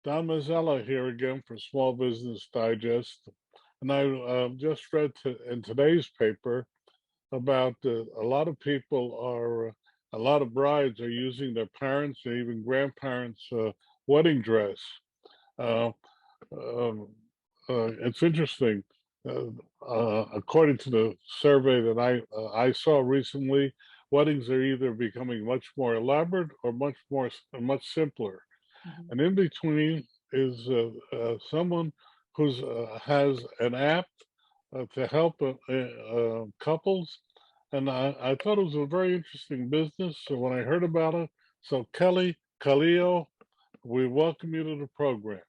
Don Mazzella here again for Small Business Digest. And I just read in today's paper about a lot of people are, a lot of brides are using their parents' and even grandparents' wedding dress. Uh, um, it's interesting. Uh, According to the survey that I saw recently, weddings are either becoming much more elaborate or much simpler. Mhm. And in between is someone who's has an app to help couples. And I thought it was a very interesting business. So when I heard about it, so Kellee Khalilo, we welcome you to the program.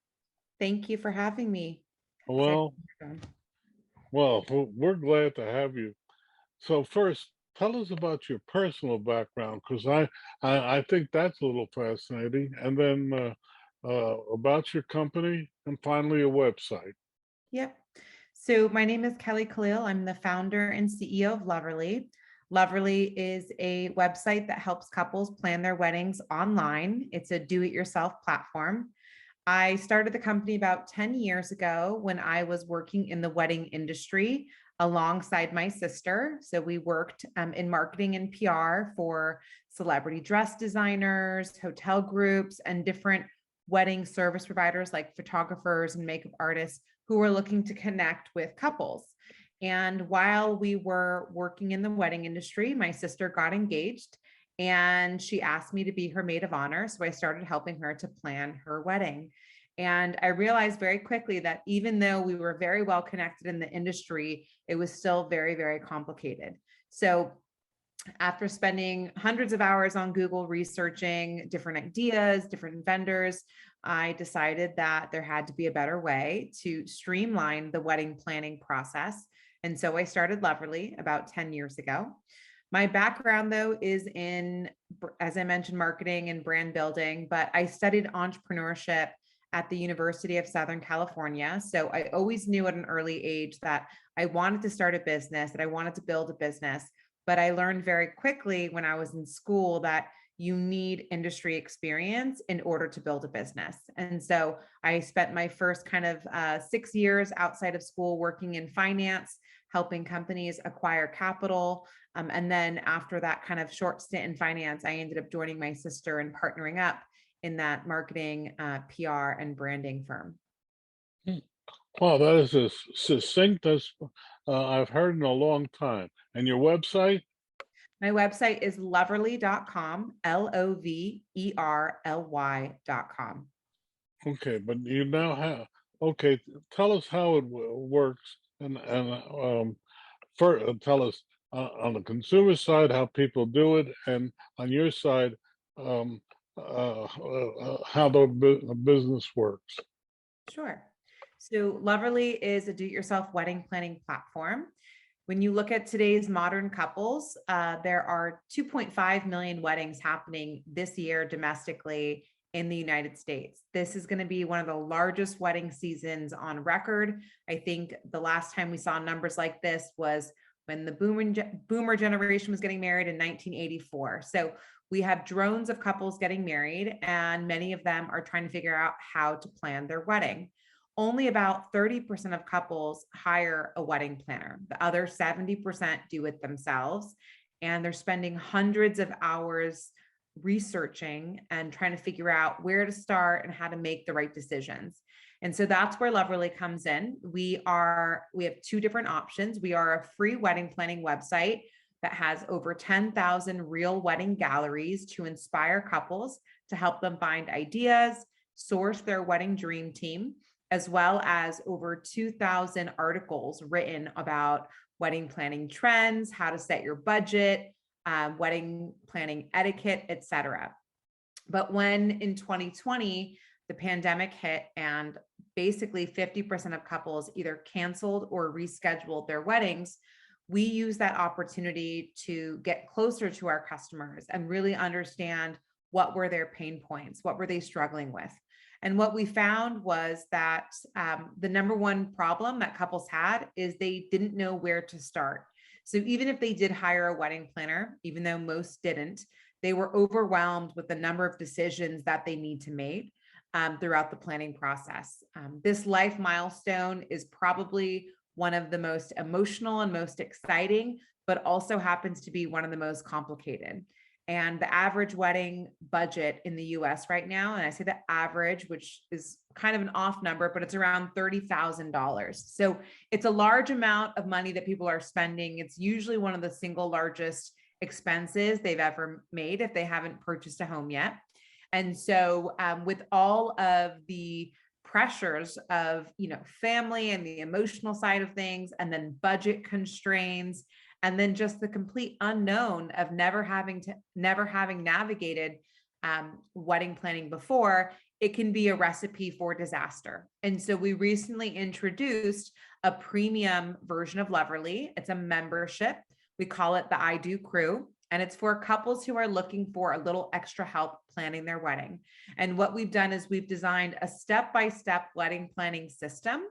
Thank you for having me. Excited Well, to hear. we're glad to have you. So first, tell us about your personal background, because I think that's a little fascinating, and then about your company, and finally a website. Yep. So my name is Kellee Khalil. I'm the founder and CEO of Loverly. Loverly is a website that helps couples plan their weddings online. It's a do-it-yourself platform. I started the company about 10 years ago when I was working in the wedding industry alongside my sister. So we worked in marketing and PR for celebrity dress designers, hotel groups, and different wedding service providers like photographers and makeup artists who were looking to connect with couples. And while we were working in the wedding industry, my sister got engaged and she asked me to be her maid of honor. So I started helping her to plan her wedding. And I realized very quickly that even though we were very well connected in the industry, it was still very, very complicated. So after spending hundreds of hours on Google researching different ideas, different vendors, I decided that there had to be a better way to streamline the wedding planning process. And so I started Loverly about 10 years ago. My background, though, is in, as I mentioned, marketing and brand building, but I studied entrepreneurship at the University of Southern California. So I always knew at an early age that I wanted to start a business, that I wanted to build a business. But I learned very quickly when I was in school that you need industry experience in order to build a business. And so I spent my first kind of 6 years outside of school working in finance, helping companies acquire capital. And then after that kind of short stint in finance, I ended up joining my sister and partnering up in that marketing, PR, and branding firm. Hmm. Wow, that is as succinct as I've heard in a long time. And your website? My website is loverly.com, loverly.com. Okay, but you now have, okay, tell us how it works, tell us on the consumer side how people do it, and on your side, um, how the business works. Sure. So Loverly is a do-it-yourself wedding planning platform. When you look at today's modern couples, there are 2.5 million weddings happening this year domestically in the United States. This is going to be one of the largest wedding seasons on record. I think the last time we saw numbers like this was when the boomer generation was getting married in 1984. So we have drones of couples getting married, and many of them are trying to figure out how to plan their wedding. Only about 30% of couples hire a wedding planner. The other 70% do it themselves. And they're spending hundreds of hours researching and trying to figure out where to start and how to make the right decisions. And so that's where Loverly comes in. We have two different options. We are a free wedding planning website that has over 10,000 real wedding galleries to inspire couples, to help them find ideas, source their wedding dream team, as well as over 2,000 articles written about wedding planning trends, how to set your budget, wedding planning etiquette, etc. But when in 2020, the pandemic hit and basically 50% of couples either canceled or rescheduled their weddings, we use that opportunity to get closer to our customers and really understand what were their pain points, what were they struggling with. And what we found was that the number one problem that couples had is they didn't know where to start. So even if they did hire a wedding planner, even though most didn't, they were overwhelmed with the number of decisions that they need to make. throughout the planning process. This life milestone is probably one of the most emotional and most exciting, but also happens to be one of the most complicated. And the average wedding budget in the US right now, and I say the average, which is kind of an off number, but it's around $30,000. So it's a large amount of money that people are spending. It's usually one of the single largest expenses they've ever made if they haven't purchased a home yet. And so with all of the pressures of, family and the emotional side of things, and then budget constraints, and then just the complete unknown of never having navigated wedding planning before, it can be a recipe for disaster. And so we recently introduced a premium version of Loverly. It's a membership. We call it the I Do Crew. And it's for couples who are looking for a little extra help planning their wedding. And what we've done is we've designed a step-by-step wedding planning system.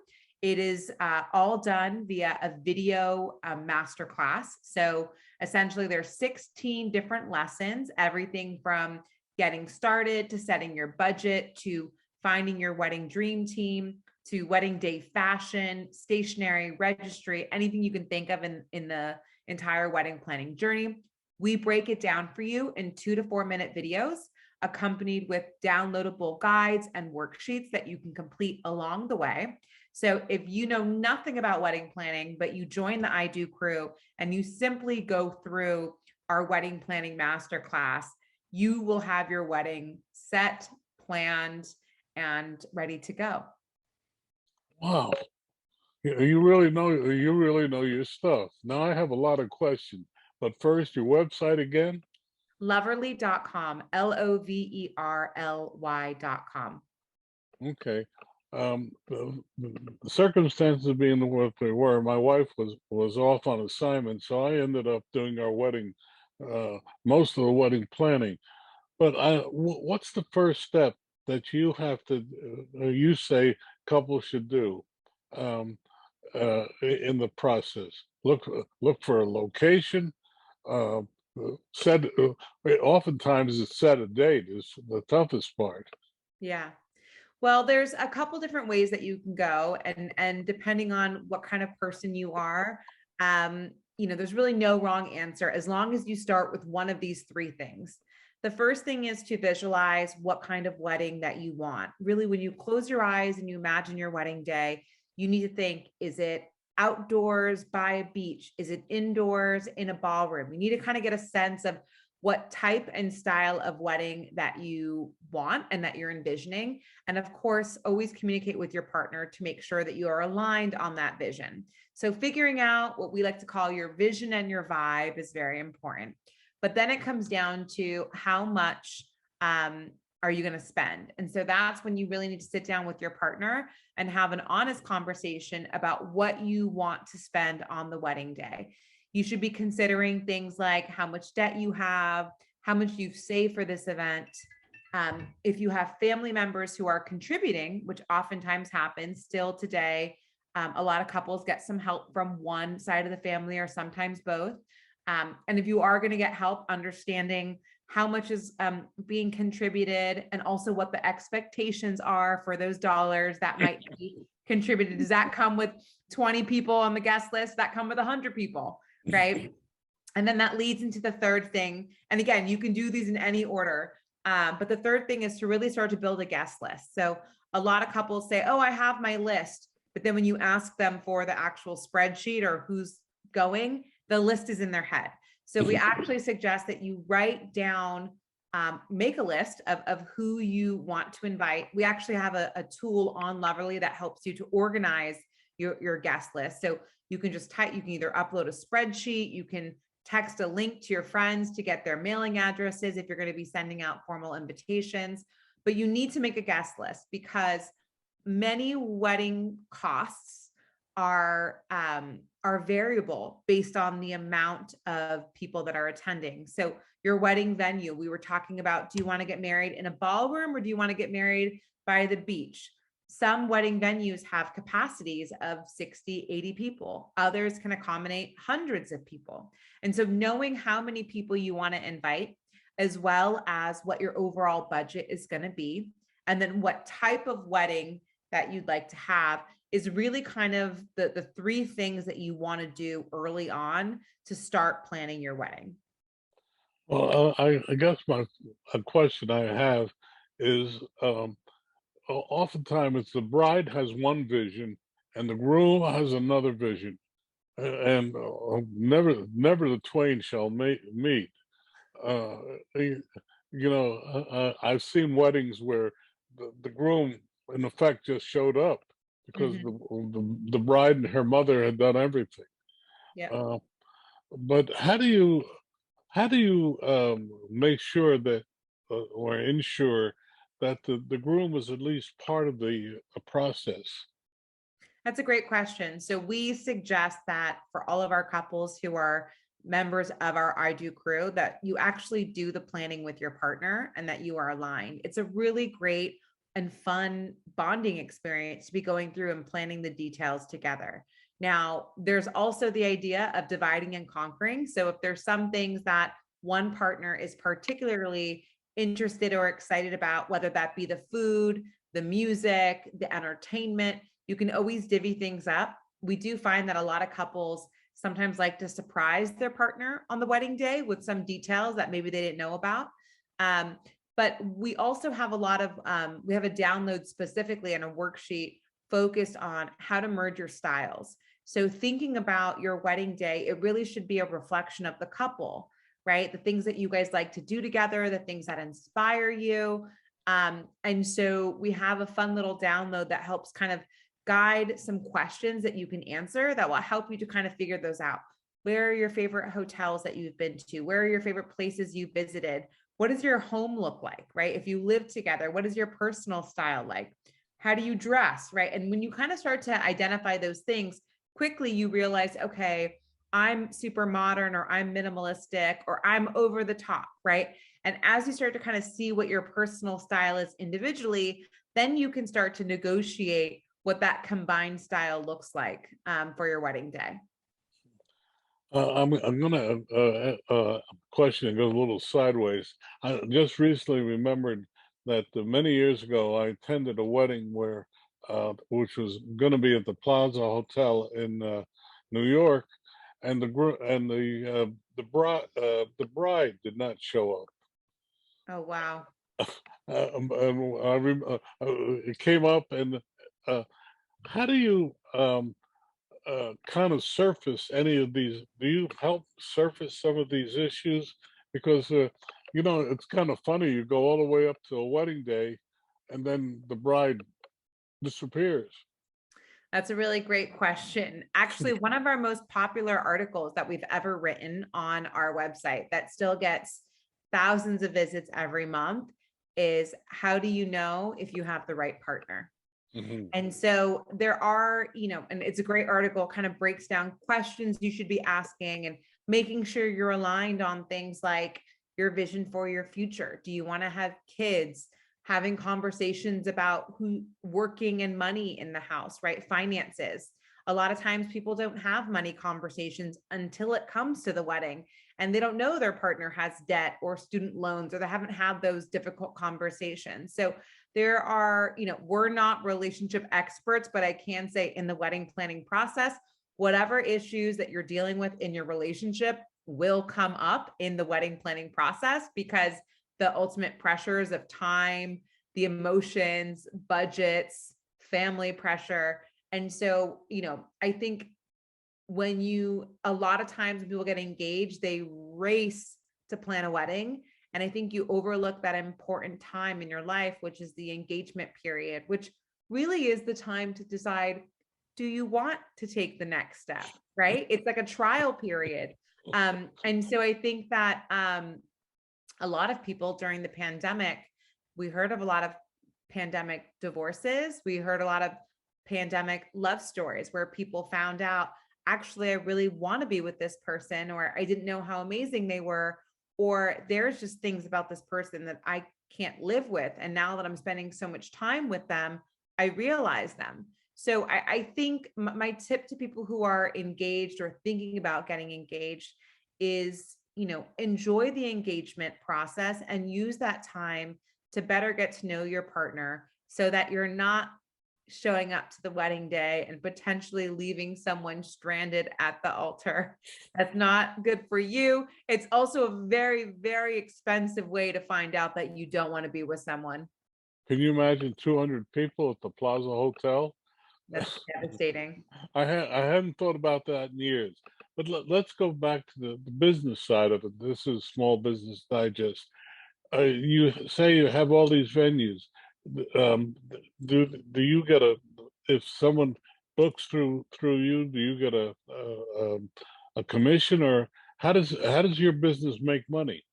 It is all done via a video masterclass. So essentially there's 16 different lessons, everything from getting started to setting your budget, to finding your wedding dream team, to wedding day fashion, stationery, registry, anything you can think of in the entire wedding planning journey. We break it down for you in 2 to 4 minute videos, accompanied with downloadable guides and worksheets that you can complete along the way. So if you know nothing about wedding planning, but you join the I Do Crew and you simply go through our wedding planning masterclass, you will have your wedding set, planned, and ready to go. Wow. You really know your stuff. Now I have a lot of questions, but first, your website again? Loverly.com, Loverly.com. Okay. The circumstances being what they were, my wife was off on assignment, so I ended up doing our wedding, most of the wedding planning. But what's the first step that you have to, you say couples should do in the process? Look for a location. Uh, set. Oftentimes, it's set a date is the toughest part. Yeah. Well, there's a couple different ways that you can go, and depending on what kind of person you are, there's really no wrong answer as long as you start with one of these 3 things. The first thing is to visualize what kind of wedding that you want. Really, when you close your eyes and you imagine your wedding day, you need to think, is it outdoors by a beach? Is it indoors in a ballroom? You need to kind of get a sense of what type and style of wedding that you want and that you're envisioning. And of course, always communicate with your partner to make sure that you are aligned on that vision. So figuring out what we like to call your vision and your vibe is very important. But then it comes down to how much are you going to spend? And so that's when you really need to sit down with your partner and have an honest conversation about what you want to spend on the wedding day. You should be considering things like how much debt you have, how much you've saved for this event. If you have family members who are contributing, which oftentimes happens still today, a lot of couples get some help from one side of the family or sometimes both. And if you are going to get help, understanding how much is being contributed and also what the expectations are for those dollars that might be contributed. Does that come with 20 people on the guest list? That come with 100 people, right? And then that leads into the third thing. And again, you can do these in any order. But the third thing is to really start to build a guest list. So a lot of couples say, oh, I have my list. But then when you ask them for the actual spreadsheet or who's going, the list is in their head. So we actually suggest that you write down, make a list of who you want to invite. We actually have a tool on Loverly that helps you to organize your guest list. So you can just you can either upload a spreadsheet, you can text a link to your friends to get their mailing addresses if you're going to be sending out formal invitations. But you need to make a guest list because many wedding costs are variable based on the amount of people that are attending. So your wedding venue, we were talking about, do you want to get married in a ballroom or do you want to get married by the beach? Some wedding venues have capacities of 60, 80 people. Others can accommodate hundreds of people. And so knowing how many people you want to invite, as well as what your overall budget is going to be, and then what type of wedding that you'd like to have is really kind of the three things that you want to do early on to start planning your wedding. Well, I guess a question I have is, oftentimes it's the bride has one vision and the groom has another vision, and never the twain shall meet. Uh, y- I've seen weddings where the groom, in effect, just showed up because Mhm. the bride and her mother had done everything. Yep. Uh, but how do you make sure that or ensure that the groom is at least part of the process? That's a great question. So we suggest that for all of our couples who are members of our I Do crew, that you actually do the planning with your partner and that you are aligned. It's a really great and fun bonding experience to be going through and planning the details together. Now, there's also the idea of dividing and conquering. So if there's some things that one partner is particularly interested or excited about, whether that be the food, the music, the entertainment, you can always divvy things up. We do find that a lot of couples sometimes like to surprise their partner on the wedding day with some details that maybe they didn't know about. Um, but we also have a lot of, we have a download specifically in a worksheet focused on how to merge your styles. So thinking about your wedding day, it really should be a reflection of the couple, right? The things that you guys like to do together, the things that inspire you. And so we have a fun little download that helps kind of guide some questions that you can answer that will help you to kind of figure those out. Where are your favorite hotels that you've been to? Where are your favorite places you visited? What does your home look like, right? If you live together, what is your personal style like? How do you dress, right? And when you kind of start to identify those things, quickly you realize, okay, I'm super modern or I'm minimalistic or I'm over the top, right? And as you start to kind of see what your personal style is individually, then you can start to negotiate what that combined style looks like for your wedding day. I'm gonna question that goes a little sideways. I just recently remembered that many years ago I attended a wedding where, which was going to be at the Plaza Hotel in New York, and the bride did not show up. Oh, wow. It came up, and uh, how do you kind of surface any of these? Do you help surface some of these issues? Because it's kind of funny. You go all the way up to a wedding day, and then the bride disappears. That's a really great question. Actually, one of our most popular articles that we've ever written on our website that still gets thousands of visits every month is, how do you know if you have the right partner? Hmm. And so there are, and it's a great article, kind of breaks down questions you should be asking and making sure you're aligned on things like your vision for your future. Do you want to have kids? Having conversations about who working and money in the house, right? Finances. A lot of times people don't have money conversations until it comes to the wedding and they don't know their partner has debt or student loans, or they haven't had those difficult conversations. So there are, we're not relationship experts, but I can say in the wedding planning process, whatever issues that you're dealing with in your relationship will come up in the wedding planning process, because the ultimate pressures of time, the emotions, budgets, family pressure. And so, I think a lot of times when people get engaged, they race to plan a wedding. And I think you overlook that important time in your life, which is the engagement period, which really is the time to decide, do you want to take the next step, right? It's like a trial period. And so I think that a lot of people during the pandemic, we heard of a lot of pandemic divorces. We heard a lot of pandemic love stories where people found out, actually, I really want to be with this person, or I didn't know how amazing they were, or there's just things about this person that I can't live with. And now that I'm spending so much time with them, I realize them. So I think my tip to people who are engaged or thinking about getting engaged is, enjoy the engagement process and use that time to better get to know your partner so that you're not showing up to the wedding day and potentially leaving someone stranded at the altar. That's not good for you. It's also a very, very expensive way to find out that you don't want to be with someone. Can you imagine 200 people at the Plaza Hotel? That's devastating. I hadn't thought about that in years. But let's go back to the business side of it. This is Small Business Digest. You say you have all these venues. Do you get a, if someone books through you, do you get a commission, or how does your business make money?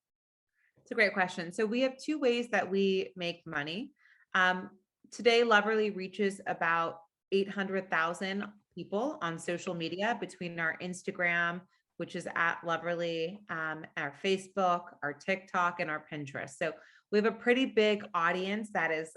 It's a great question. So we have two ways that we make money. Um, Today, Loverly reaches about 800,000 people on social media between our Instagram, which is at Loverly, our Facebook, our TikTok, and our Pinterest. So we have a pretty big audience that is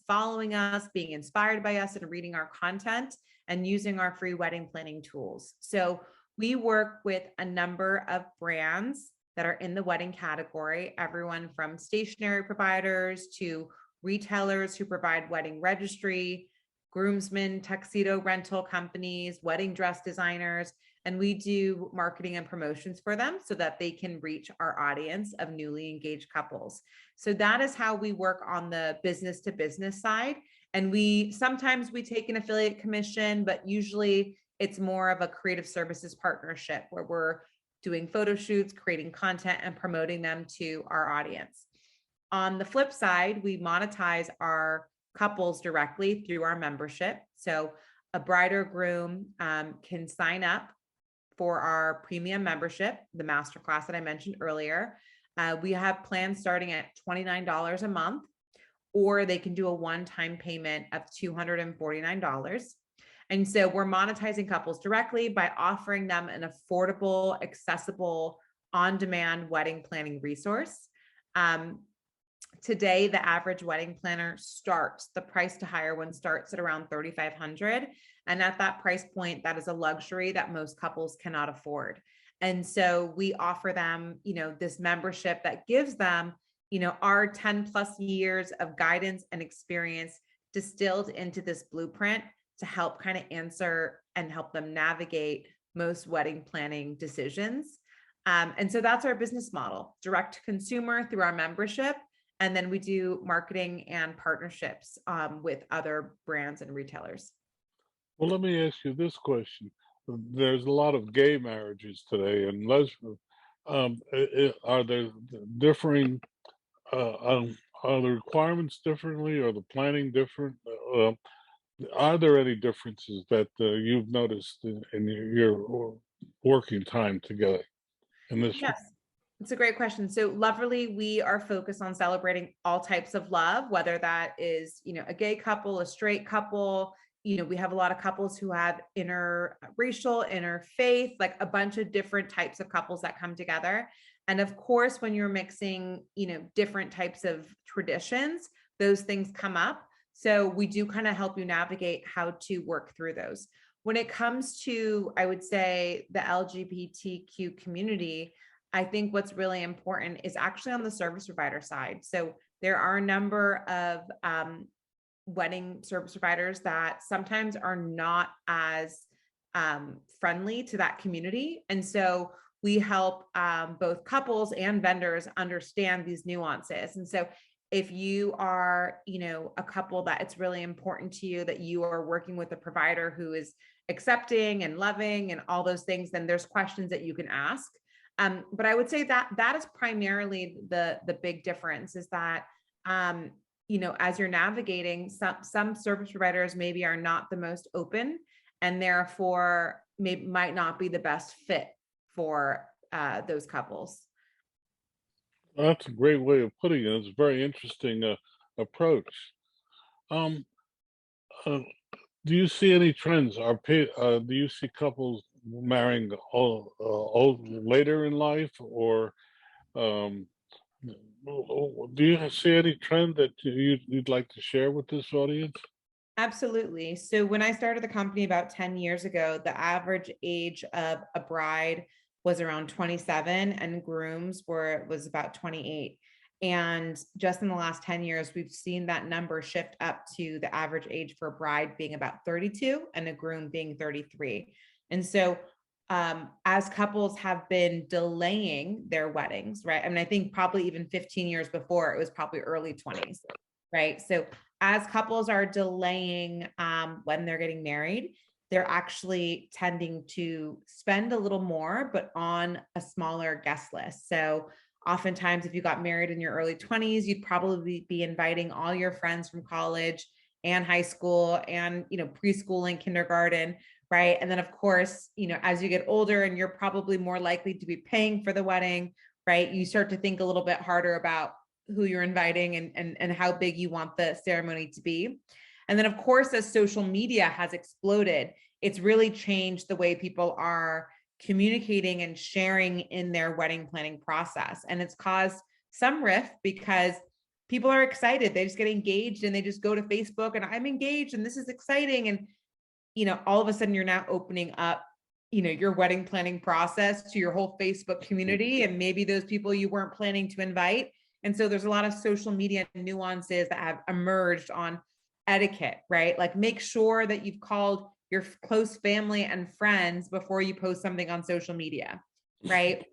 following us, being inspired by us, and reading our content and using our free wedding planning tools. So we work with a number of brands that are in the wedding category, everyone from stationery providers to retailers who provide wedding registry, groomsmen, tuxedo rental companies, wedding dress designers, and we do marketing and promotions for them so that they can reach our audience of newly engaged couples. So that is how we work on the business to business side. And we sometimes we take an affiliate commission, but usually it's more of a creative services partnership where we're doing photo shoots, creating content, and promoting them to our audience. On the flip side, we monetize our couples directly through our membership. So a bride or groom can sign up for our premium membership, the masterclass that I mentioned earlier. We have plans starting at $29 a month, or they can do a one-time payment of $249. And so we're monetizing couples directly by offering them an affordable, accessible, on-demand wedding planning resource. Today, the average wedding planner the price to hire one starts at around $3,500. And at that price point, that is a luxury that most couples cannot afford. And so we offer them, this membership that gives them, our 10 plus years of guidance and experience distilled into this blueprint to help kind of answer and help them navigate most wedding planning decisions. And so that's our business model, direct to consumer through our membership. And then we do marketing and partnerships with other brands and retailers. Well, let me ask you this question. There's a lot of gay marriages today, and lesbian. Are there differing? Are the requirements differently, or the planning different? Are there any differences that you've noticed in your working time together in this? Yes, it's a great question. So Loverly, we are focused on celebrating all types of love, whether that is, a gay couple, a straight couple. We have a lot of couples who have interracial, interfaith, like a bunch of different types of couples that come together. And of course, when you're mixing, different types of traditions, those things come up. So we do kind of help you navigate how to work through those. When it comes to, I would say, the LGBTQ community, I think what's really important is actually on the service provider side. So there are a number of wedding service providers that sometimes are not as friendly to that community. And so we help both couples and vendors understand these nuances. And so if you are, a couple that it's really important to you that you are working with a provider who is accepting and loving and all those things, then there's questions that you can ask. But I would say that is primarily the big difference is that, as you're navigating, some service providers maybe are not the most open and therefore might not be the best fit for those couples. That's a great way of putting it. It's a very interesting approach. Um, uh, do you see any trends? Do you see couples marrying later in life, or um, do you see any trend that you'd like to share with this audience? Absolutely. So when I started the company about 10 years ago, the average age of a bride was around 27 and grooms was about 28. And just in the last 10 years, we've seen that number shift up to the average age for a bride being about 32 and a groom being 33. And so as couples have been delaying their weddings, right? I mean, I think probably even 15 years before, it was probably early 20s, right? So as couples are delaying when they're getting married, they're actually tending to spend a little more, but on a smaller guest list. So oftentimes, if you got married in your early 20s, you'd probably be inviting all your friends from college and high school and, preschool and kindergarten, right? And then of course, as you get older and you're probably more likely to be paying for the wedding, right? You start to think a little bit harder about who you're inviting and how big you want the ceremony to be. And then of course, as social media has exploded, it's really changed the way people are communicating and sharing in their wedding planning process. And it's caused some rift because people are excited. They just get engaged and they just go to Facebook and I'm engaged and this is exciting. And, all of a sudden you're now opening up, your wedding planning process to your whole Facebook community and maybe those people you weren't planning to invite. And so there's a lot of social media nuances that have emerged on etiquette, right? Like make sure that you've called your close family and friends before you post something on social media, right?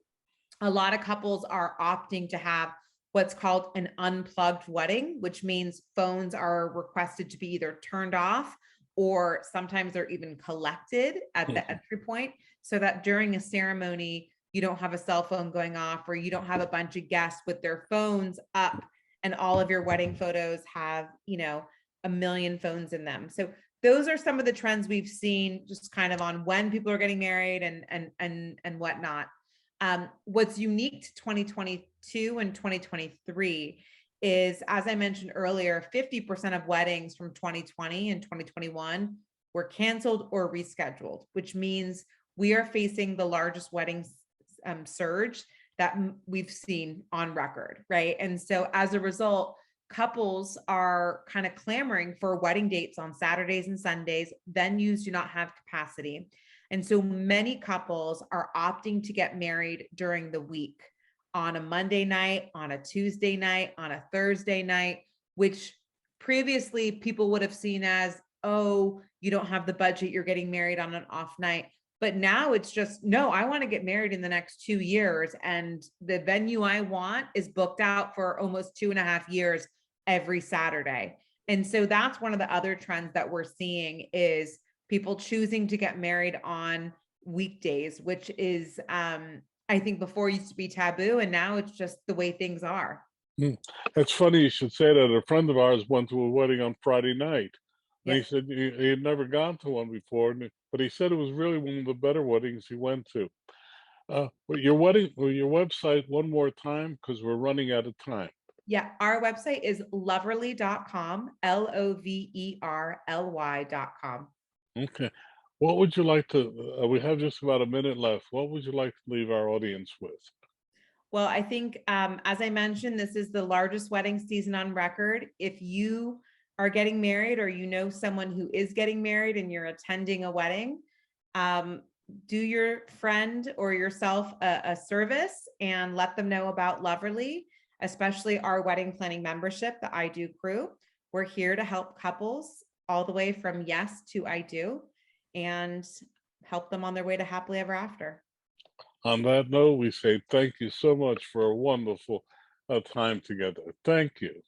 A lot of couples are opting to have what's called an unplugged wedding, which means phones are requested to be either turned off or sometimes they're even collected at the entry point so that during a ceremony, you don't have a cell phone going off or you don't have a bunch of guests with their phones up and all of your wedding photos have, a million phones in them. So those are some of the trends we've seen just kind of on when people are getting married and whatnot. What's unique to 2022 and 2023 is, as I mentioned earlier, 50% of weddings from 2020 and 2021 were canceled or rescheduled, which means we are facing the largest wedding surge that we've seen on record, right? And so as a result, couples are kind of clamoring for wedding dates on Saturdays and Sundays. Venues do not have capacity. And so many couples are opting to get married during the week on a Monday night, on a Tuesday night, on a Thursday night, which previously people would have seen as, oh, you don't have the budget, you're getting married on an off night. But now it's just, no, I want to get married in the next 2 years. And the venue I want is booked out for almost 2.5 years every Saturday. And so that's one of the other trends that we're seeing is people choosing to get married on weekdays, which is, I think before used to be taboo. And now it's just the way things are. It's funny you should say that. A friend of ours went to a wedding on Friday night. And he Yes. said he had never gone to one before, but he said it was really one of the better weddings he went to. Your website one more time because we're running out of time. Yeah. Our website is loverly.com, loverly.com. Okay. What would you like to? We have just about a minute left. What would you like to leave our audience with? Well, I think, as I mentioned, this is the largest wedding season on record. If you are getting married or you know someone who is getting married and you're attending a wedding, do your friend or yourself a service and let them know about Loverly, especially our wedding planning membership, the I Do crew. We're here to help couples all the way from yes to I do and help them on their way to happily ever after. On that note, we say thank you so much for a wonderful time together. Thank you.